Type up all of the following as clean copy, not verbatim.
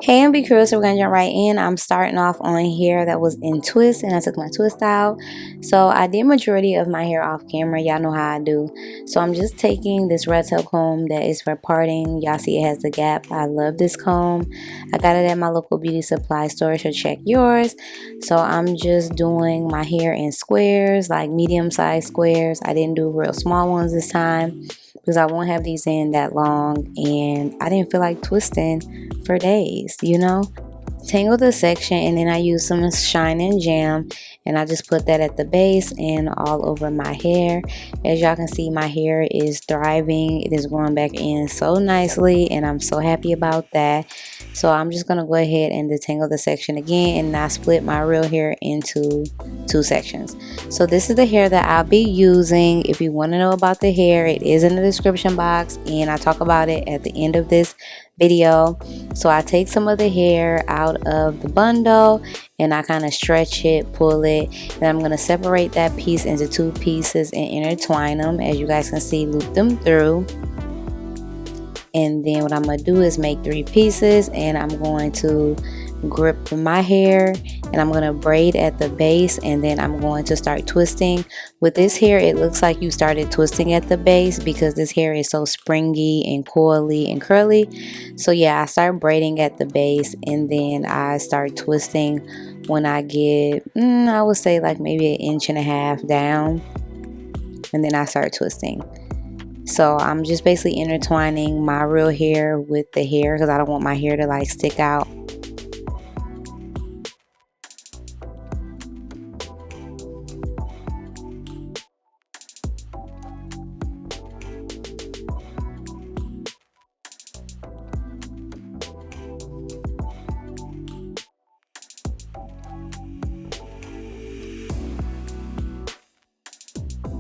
Hey, and be curious, so we're gonna jump right in. I'm starting off on hair that was in twist, and I took my twist out. So I did majority of my hair off camera. Y'all know how I do. So I'm just taking this red tail comb that is for parting. Y'all see it has the gap. I love this comb. I got it at my local beauty supply store, so check yours. So I'm just doing my hair in squares, like medium-sized squares. I didn't do real small ones this time because I won't have these in that long, and I didn't feel like twisting for days, you know. Tangle the section, and then I use some shine and jam, and I just put that at the base and all over my hair. As y'all can see, my hair is thriving. It is growing back in so nicely, and I'm so happy about that. So I'm just gonna go ahead and detangle the section again, and I split my real hair into two sections. So this is the hair that I'll be using. If you want to know about the hair, it is in the description box, and I talk about it at the end of this video. So I take some of the hair out of the bundle and I kind of stretch it, pull it, and I'm going to separate that piece into two pieces and intertwine them. As you guys can see, loop them through. And then what I'm going to do is make three pieces, and I'm going to grip my hair, and I'm going to braid at the base, and then I'm going to start twisting. With this hair, it looks like you started twisting at the base because this hair is so springy and coily and curly. So yeah, I start braiding at the base, and then I start twisting when I get I would say like maybe 1.5 inches down, and then I start twisting. So I'm just basically intertwining my real hair with the hair because I don't want my hair to like stick out.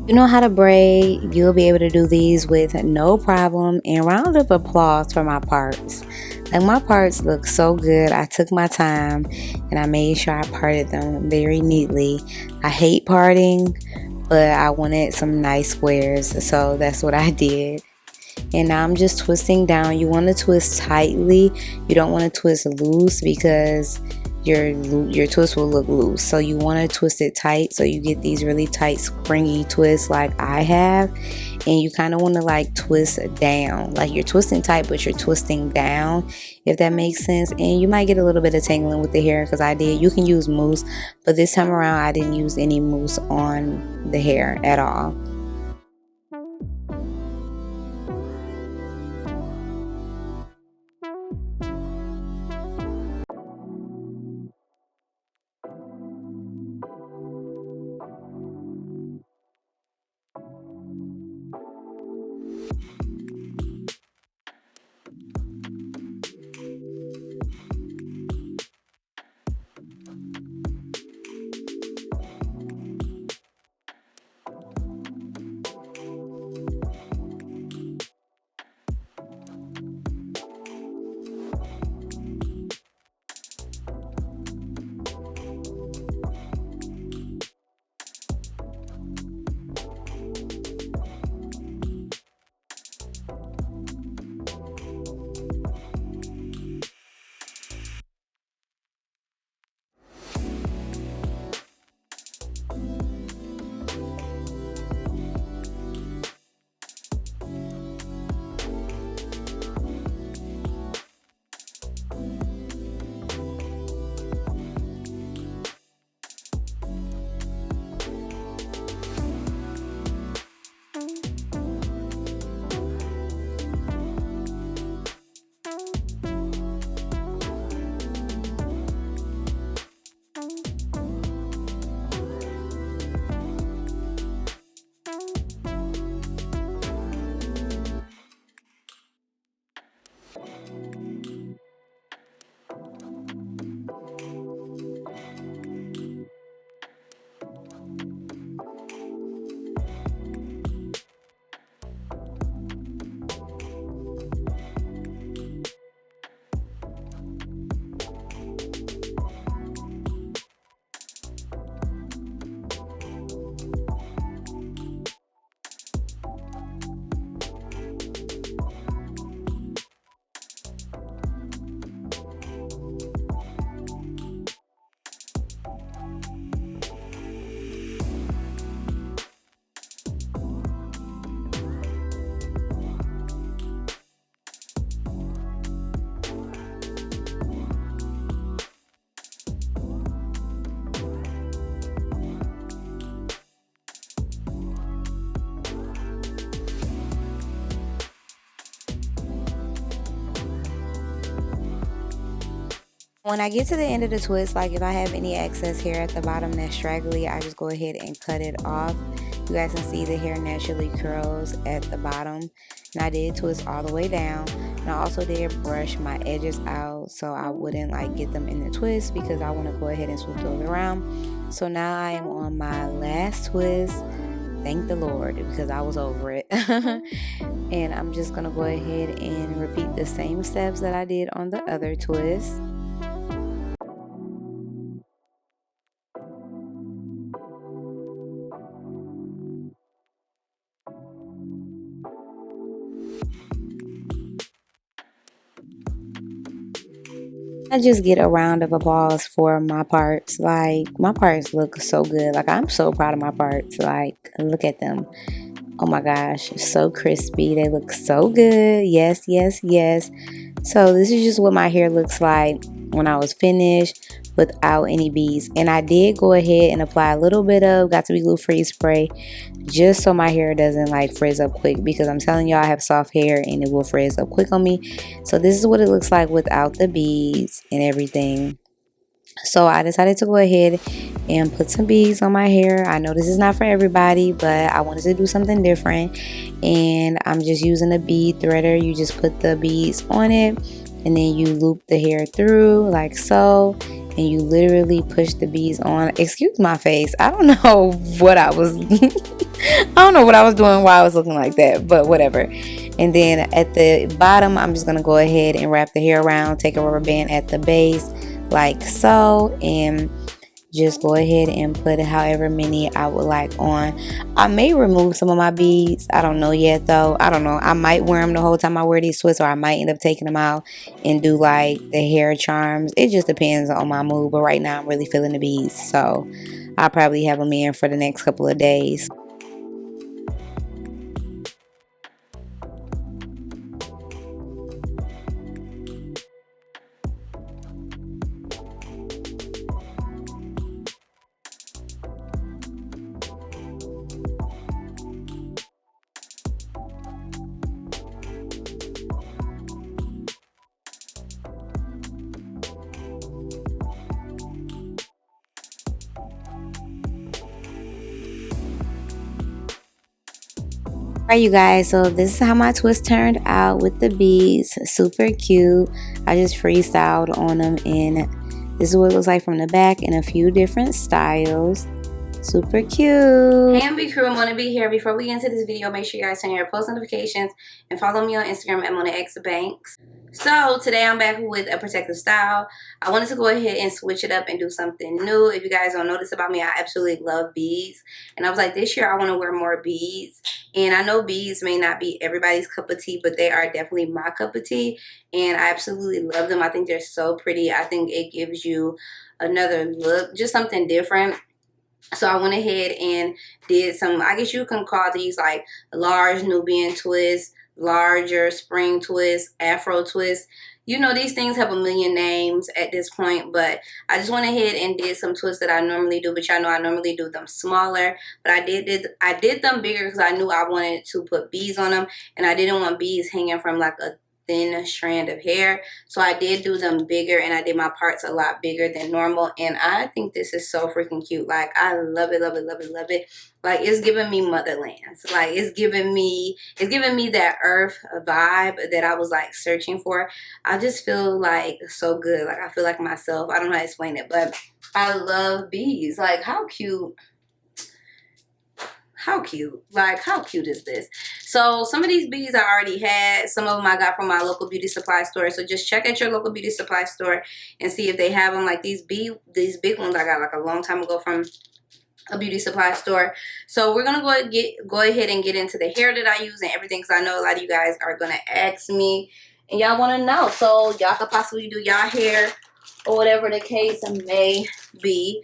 You know how to braid, you'll be able to do these with no problem. And round of applause for my parts. Like, my parts look so good. I took my time and I made sure I parted them very neatly. I hate parting, but I wanted some nice squares, so that's what I did. And now I'm just twisting down. You want to twist tightly. You don't want to twist loose because your twist will look loose. So you want to twist it tight so you get these really tight springy twists like I have. And you kind of want to like twist down, like you're twisting tight but you're twisting down, if that makes sense. And you might get a little bit of tangling with the hair because I did. You can use mousse, but this time around I didn't use any mousse on the hair at all. When I get to the end of the twist, like if I have any excess hair at the bottom that's straggly, I just go ahead and cut it off. You guys can see the hair naturally curls at the bottom. And I did twist all the way down. And I also did brush my edges out so I wouldn't like get them in the twist, because I want to go ahead and swoop those around. So now I am on my last twist. Thank the Lord, because I was over it. And I'm just going to go ahead and repeat the same steps that I did on the other twist. I just get a round of applause for my parts. Like, my parts look so good. Like, I'm so proud of my parts. Like, look at them. Oh my gosh, so crispy. They look so good. Yes, yes, yes. So this is just what my hair looks like when I was finished without any beads. And I did go ahead and apply a little bit of Got To Be Glue Free spray just so my hair doesn't like frizz up quick, because I'm telling y'all I have soft hair and it will frizz up quick on me. So this is what it looks like without the beads and everything. So I decided to go ahead and put some beads on my hair. I know this is not for everybody, but I wanted to do something different. And I'm just using a bead threader. You just put the beads on it and then you loop the hair through like so. And you literally push the beads on. Excuse my face. I don't know what I was I don't know what I was doing while I was looking like that, but whatever. And then at the bottom, I'm just going to go ahead and wrap the hair around, take a rubber band at the base like so, and just go ahead and put however many I would like on. I may remove some of my beads. I don't know yet though. I don't know. I might wear them the whole time I wear these twists, or I might end up taking them out and do like the hair charms. It just depends on my mood, but right now I'm really feeling the beads, so I'll probably have them in for the next couple of days. Alright you guys, so this is how my twist turned out with the beads. Super cute. I just freestyled on them, and this is what it looks like from the back in a few different styles. Super cute. Hey MB crew, I'm gonna be here. Before we get into this video, make sure you guys turn your post notifications and follow me on Instagram at MonaXBanks. So today I'm back with a protective style. I wanted to go ahead and switch it up and do something new. If you guys don't know this about me, I absolutely love beads. And I was like, this year I want to wear more beads. And I know beads may not be everybody's cup of tea, but they are definitely my cup of tea. And I absolutely love them. I think they're so pretty. I think it gives you another look, just something different. So I went ahead and did some, I guess you can call these like large Nubian twists, larger spring twist, Afro twist. You know, these things have a million names at this point, but I just went ahead and did some twists that I normally do, but y'all know I normally do them smaller, but I did them bigger because I knew I wanted to put beads on them, and I didn't want beads hanging from like a thin strand of hair. So I did do them bigger, and I did my parts a lot bigger than normal, and I think this is so freaking cute. Like, I love it, love it, love it, love it. Like, it's giving me motherland. Like, it's giving me that earth vibe that I was like searching for. I just feel like so good. Like, I feel like myself. I don't know how to explain it, but I love bees. Like, how cute. How cute. Like, how cute is this? So some of these beads I already had. Some of them I got from my local beauty supply store. So just check at your local beauty supply store and see if they have them. Like these big ones I got like a long time ago from a beauty supply store. So we're gonna go ahead and get into the hair that I use and everything, because I know a lot of you guys are gonna ask me and y'all want to know. So y'all could possibly do y'all hair or whatever the case may be.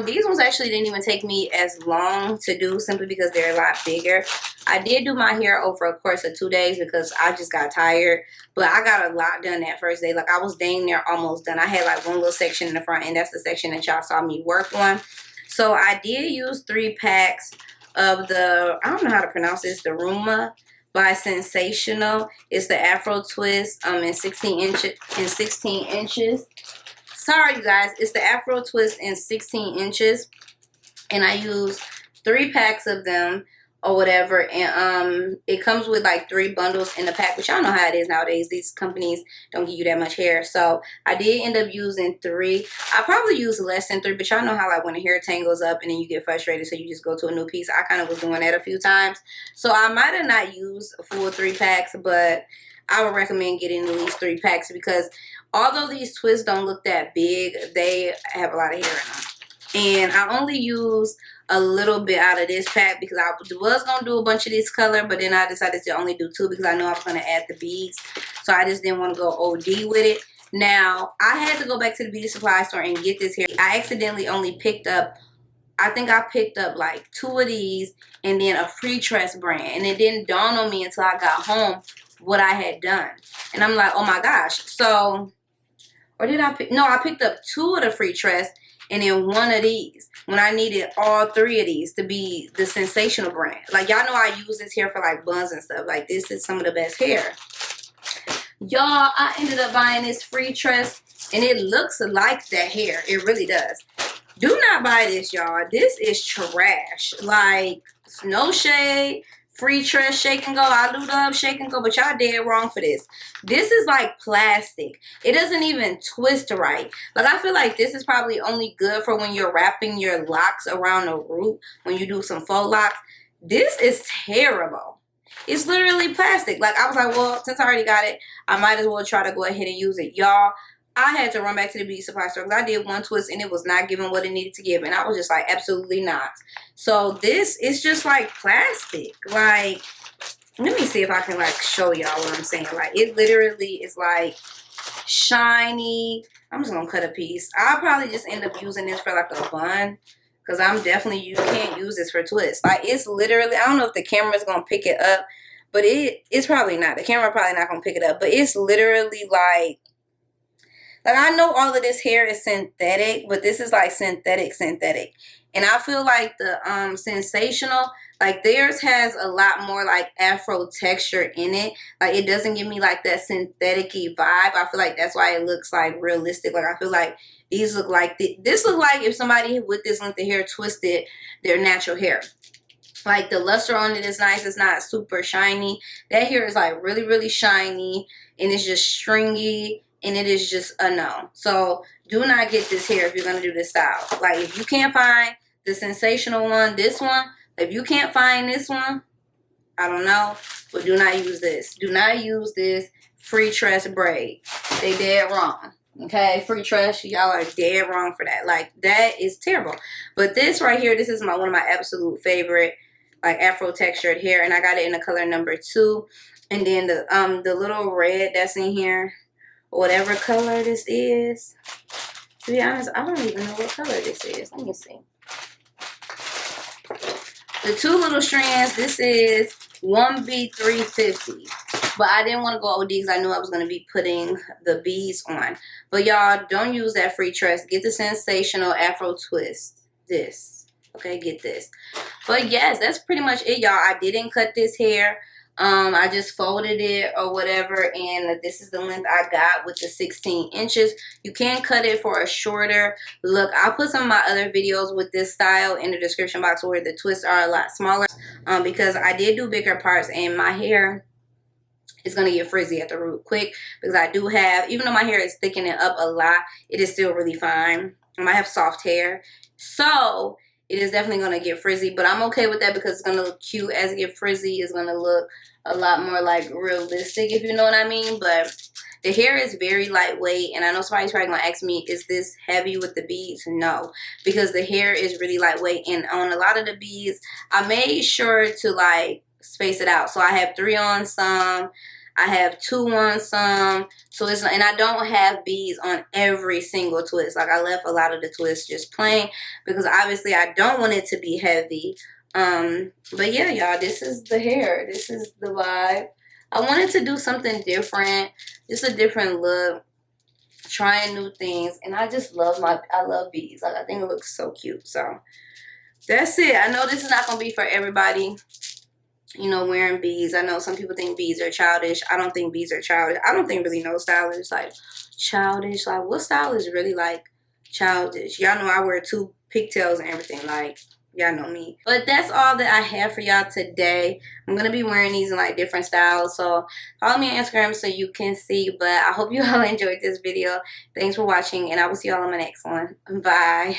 These ones actually didn't even take me as long to do, simply because they're a lot bigger. I did do my hair over a course of 2 days because I just got tired, but I got a lot done that first day. Like, I was dang near almost done. I had like one little section in the front, and that's the section that y'all saw me work on. So I did use 3 packs of the, I don't know how to pronounce this, the RUWA by Sensationnel. It's the Afro twist in 16 inches. sorry you guys, it's the Afro twist in 16 inches, and I use 3 packs of them or whatever, and it comes with like 3 bundles in the pack, which y'all know how it is nowadays. These companies don't give you that much hair, so I did end up using 3. I probably use less than 3, but y'all know how like when the hair tangles up and then you get frustrated, so you just go to a new piece. I kind of was doing that a few times, so I might have not used a full 3 packs, but I would recommend getting at least 3 packs, because although these twists don't look that big, they have a lot of hair in them. And I only use a little bit out of this pack because I was going to do a bunch of this color, but then I decided to only do 2 because I know I was going to add the beads. So I just didn't want to go OD with it. Now, I had to go back to the beauty supply store and get this hair. I accidentally only picked up, I think I picked up like 2 of these and then a free tress brand. And it didn't dawn on me until I got home what I had done. And I'm like, oh my gosh. So, or did I pick, no, I picked up 2 of the free tress and then 1 of these when I needed all 3 of these to be the Sensational brand. Like, y'all know I use this hair for like buns and stuff. Like, this is some of the best hair. Y'all, I ended up buying this free tress and it looks like that hair. It really does. Do not buy this, y'all. This is trash. Like, no shade. Free tress, shake and go. I do love shake and go, but y'all dead wrong for this. This is like plastic. It doesn't even twist right. Like, I feel like this is probably only good for when you're wrapping your locks around the root, when you do some faux locks. This is terrible. It's literally plastic. Like, I was like, well, since I already got it, I might as well try to go ahead and use it. Y'all, I had to run back to the beauty supply store because I did 1 twist and it was not giving what it needed to give. And I was just like, absolutely not. So this is just like plastic. Like, let me see if I can like show y'all what I'm saying. Like, it literally is like shiny. I'm just going to cut a piece. I'll probably just end up using this for like a bun. Because I'm definitely, you can't use this for twists. Like, it's literally, I don't know if the camera's going to pick it up. But it's probably not. The camera probably not going to pick it up. But it's literally like I know all of this hair is synthetic, but this is like synthetic. And I feel like the Sensational, like theirs has a lot more like Afro texture in it. Like, it doesn't give me like that synthetic-y vibe. I feel like that's why it looks like realistic. Like, I feel like these look like, this look like if somebody with this length of hair twisted their natural hair. Like, the luster on it is nice. It's not super shiny. That hair is like really, really shiny. And it's just stringy. And it is just a no. So, do not get this hair if you're going to do this style. Like, if you can't find the Sensational one, this one, if you can't find this one, I don't know. But do not use this. Do not use this free tress braid. They dead wrong. Okay? Free tress, y'all are dead wrong for that. Like, that is terrible. But this right here, this is one of my absolute favorite, like, Afro textured hair. And I got it in the color number 2. And then the little red that's in here, whatever color this is. To be honest, I don't even know what color this is. Let me see. The 2 little strands, this is 1B350. But I didn't want to go OD because I knew I was going to be putting the beads on. But y'all, don't use that free tress. Get the Sensational Afro twist. This. Okay, get this. But yes, that's pretty much it, y'all. I didn't cut this hair. I just folded it or whatever, and this is the length I got with the 16 inches. You can cut it for a shorter look. I'll put some of my other videos with this style in the description box where the twists are a lot smaller, because I did do bigger parts and my hair is going to get frizzy at the root quick, because I do have, even though my hair is thickening up a lot, it is still really fine. I have soft hair, so it is definitely going to get frizzy, but I'm okay with that because it's going to look cute. As it gets frizzy, it's going to look a lot more like realistic, if you know what I mean. But the hair is very lightweight, and I know somebody's probably going to ask me, is this heavy with the beads? No, because the hair is really lightweight, and on a lot of the beads, I made sure to like space it out. So I have 3 on some, I have 2 on some, so it's, and I don't have beads on every single twist. Like, I left a lot of the twists just plain because obviously I don't want it to be heavy. But yeah, y'all, this is the hair. This is the vibe. I wanted to do something different, just a different look, trying new things, and I just love I love beads. Like, I think it looks so cute. So that's it. I know this is not gonna be for everybody. you know, wearing beads. I know some people think beads are childish. I don't think beads are childish. I don't think really no style is like childish. Like, what style is really like childish? Y'all know I wear 2 pigtails and everything. Like, y'all know me. But that's all that I have for y'all today. I'm gonna be wearing these in like different styles, so follow me on Instagram so you can see. But I hope you all enjoyed this video. Thanks for watching, and I will see y'all on my next one. Bye.